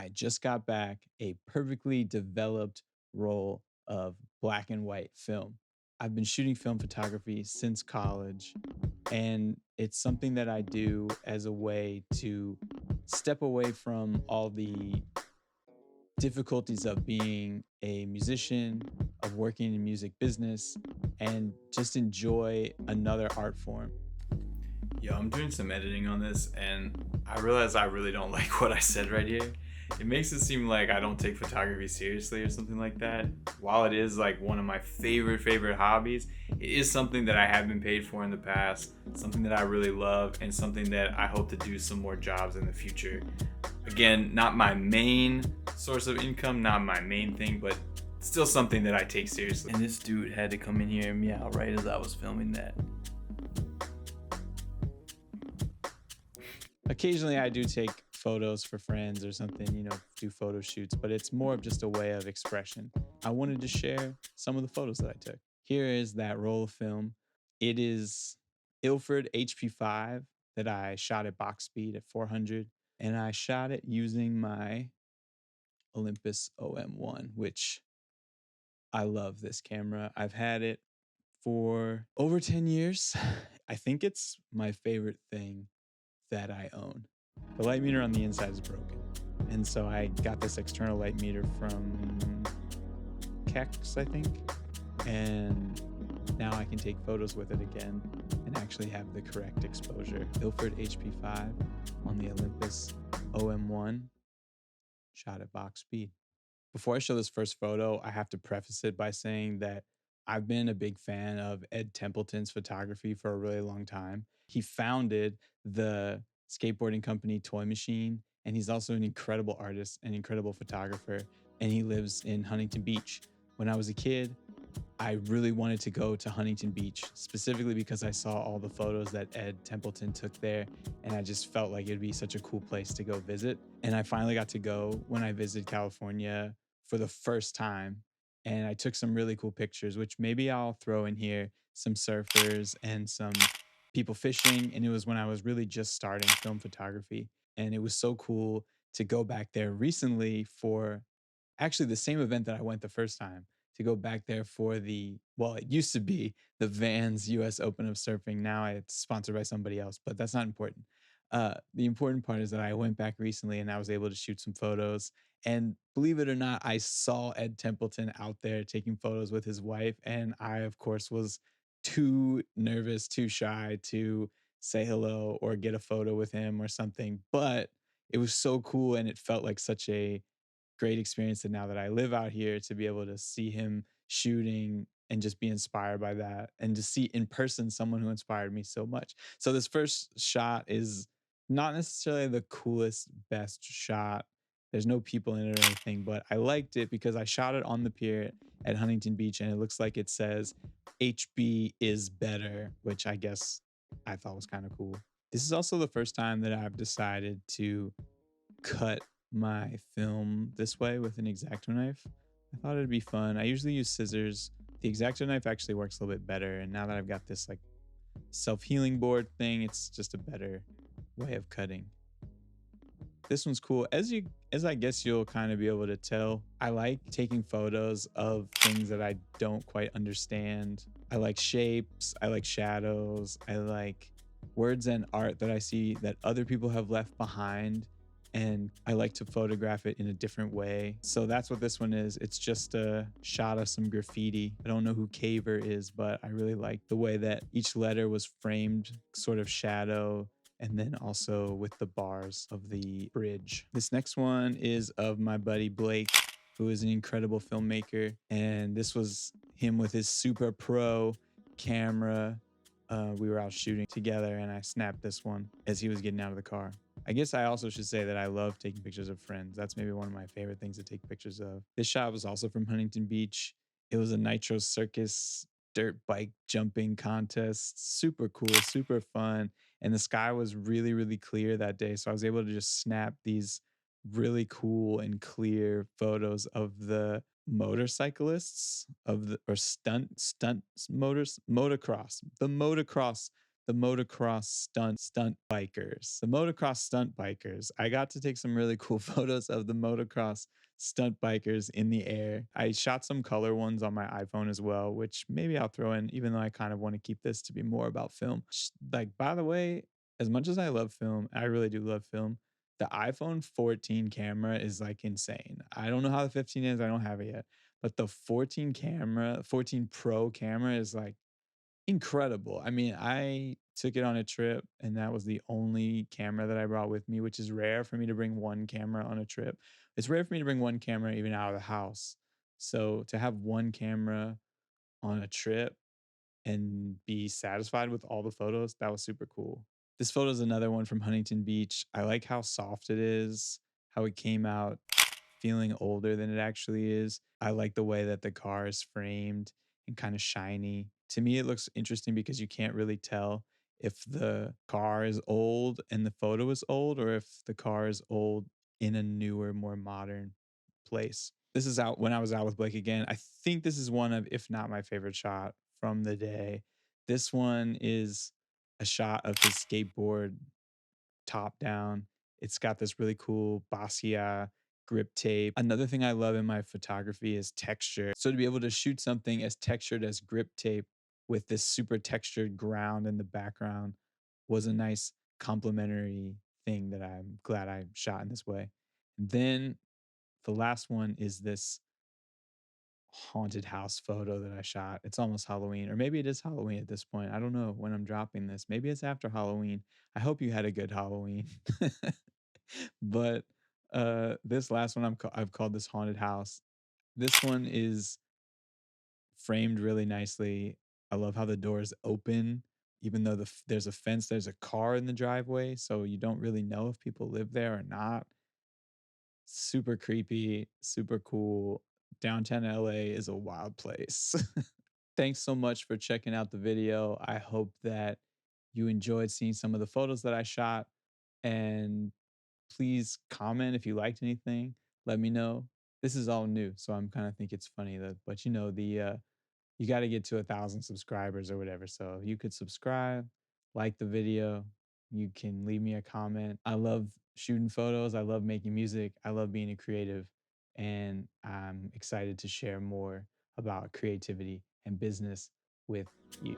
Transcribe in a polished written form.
I just got back a perfectly developed roll of black and white film. I've been shooting film photography since college, and it's something that I do as a way to step away from all the difficulties of being a musician, of working in music business, and just enjoy another art form. Yo, I'm doing some editing on this, and I realize I really don't like what I said right here. It makes it seem like I don't take photography seriously or something like that. While it is like one of my favorite hobbies, it is something that I have been paid for in the past, something that I really love, and something that I hope to do some more jobs in the future. Again, not my main source of income, not my main thing, but still something that I take seriously. And this dude had to come in here and meow right as I was filming that. Occasionally, I do take photos for friends or something, do photo shoots, but it's more of just a way of expression. I wanted to share some of the photos that I took. Here is that roll of film. It is Ilford HP5 that I shot at box speed at 400, and I shot it using my Olympus OM-1, which I love this camera. I've had it for over 10 years. I think it's my favorite thing that I own. The light meter on the inside is broken. And so I got this external light meter from Kex, I think. And now I can take photos with it again and actually have the correct exposure. Ilford HP5 on the Olympus OM-1, shot at box speed. Before I show this first photo, I have to preface it by saying that I've been a big fan of Ed Templeton's photography for a really long time. He founded the skateboarding company Toy Machine, and he's also an incredible artist, an incredible photographer, and he lives in Huntington Beach. When I was a kid, I really wanted to go to Huntington Beach, specifically because I saw all the photos that Ed Templeton took there, and I just felt like it'd be such a cool place to go visit. And I finally got to go when I visited California for the first time, and I took some really cool pictures, which maybe I'll throw in here, some surfers and some people fishing. And it was when I was really just starting film photography, and it was so cool to go back there recently for actually the same event that I went the first time, to go back there for it used to be the Vans US Open of Surfing. Now it's sponsored by somebody else, but that's not important. The important part is that I went back recently and I was able to shoot some photos. And believe it or not, I saw Ed Templeton out there taking photos with his wife. And I, of course, was too nervous, too shy to say hello or get a photo with him or something. But it was so cool, and it felt like such a great experience that now that I live out here, to be able to see him shooting and just be inspired by that, and to see in person someone who inspired me so much. So this first shot is not necessarily the coolest, best shot. There's no people in it or anything, but I liked it because I shot it on the pier at Huntington Beach, and it looks like it says HB is better, which I guess I thought was kind of cool. This is also the first time that I've decided to cut my film this way with an X-Acto knife. I thought it'd be fun. I usually use scissors. The X-Acto knife actually works a little bit better, and now that I've got this like self-healing board thing, it's just a better way of cutting. This one's cool. As I guess you'll kind of be able to tell, I like taking photos of things that I don't quite understand. I like shapes, I like shadows, I like words and art that I see that other people have left behind, and I like to photograph it in a different way. So that's what this one is. It's just a shot of some graffiti. I don't know who Caver is, but I really like the way that each letter was framed, sort of shadow, and then also with the bars of the bridge. This next one is of my buddy Blake, who is an incredible filmmaker. And this was him with his Super Pro camera. We were out shooting together, and I snapped this one as he was getting out of the car. I guess I also should say that I love taking pictures of friends. That's maybe one of my favorite things to take pictures of. This shot was also from Huntington Beach. It was a Nitro Circus dirt bike jumping contest. Super cool, super fun. And the sky was really, really clear that day. So I was able to just snap these really cool and clear photos of the motorcyclists of the or stunt motors motocross the motocross the motocross stunt bikers. The motocross stunt bikers. I got to take some really cool photos of the motocross stunt bikers in the air. I shot some color ones on my iPhone as well, which maybe I'll throw in, even though I kind of want to keep this to be more about film. Like, by the way, as much as I love film, I really do love film. The iPhone 14 camera is like insane. I don't know how the 15 is, I don't have it yet. But the 14 camera, 14 Pro camera is like incredible. I mean, I took it on a trip and that was the only camera that I brought with me, which is rare for me to bring one camera on a trip. It's rare for me to bring one camera even out of the house. So to have one camera on a trip and be satisfied with all the photos, that was super cool. This photo is another one from Huntington Beach. I like how soft it is, how it came out feeling older than it actually is. I like the way that the car is framed and kind of shiny. To me, it looks interesting because you can't really tell if the car is old and the photo is old, or if the car is old in a newer, more modern place. This is out when I was out with Blake again. I think this is one of, if not my favorite shot from the day. This one is a shot of his skateboard top down. It's got this really cool Basquiat grip tape. Another thing I love in my photography is texture. So to be able to shoot something as textured as grip tape with this super textured ground in the background was a nice complementary thing that I'm glad I shot in this way. And then the last one is this haunted house photo that I shot. It's almost Halloween, or maybe it is Halloween at this point. I don't know when I'm dropping this. Maybe it's after Halloween. I hope you had a good Halloween. But this last one I've called this haunted house. This one is framed really nicely. I love how the doors open even though there's a fence, there's a car in the driveway, so you don't really know if people live there or not. Super creepy, super cool. Downtown LA is a wild place. Thanks so much for checking out the video. I hope that you enjoyed seeing some of the photos that I shot. And please comment if you liked anything. Let me know. This is all new, so I'm kind of think it's funny that, but you got to get to 1,000 subscribers or whatever. So you could subscribe, like the video. You can leave me a comment. I love shooting photos. I love making music. I love being a creative. And I'm excited to share more about creativity and business with you.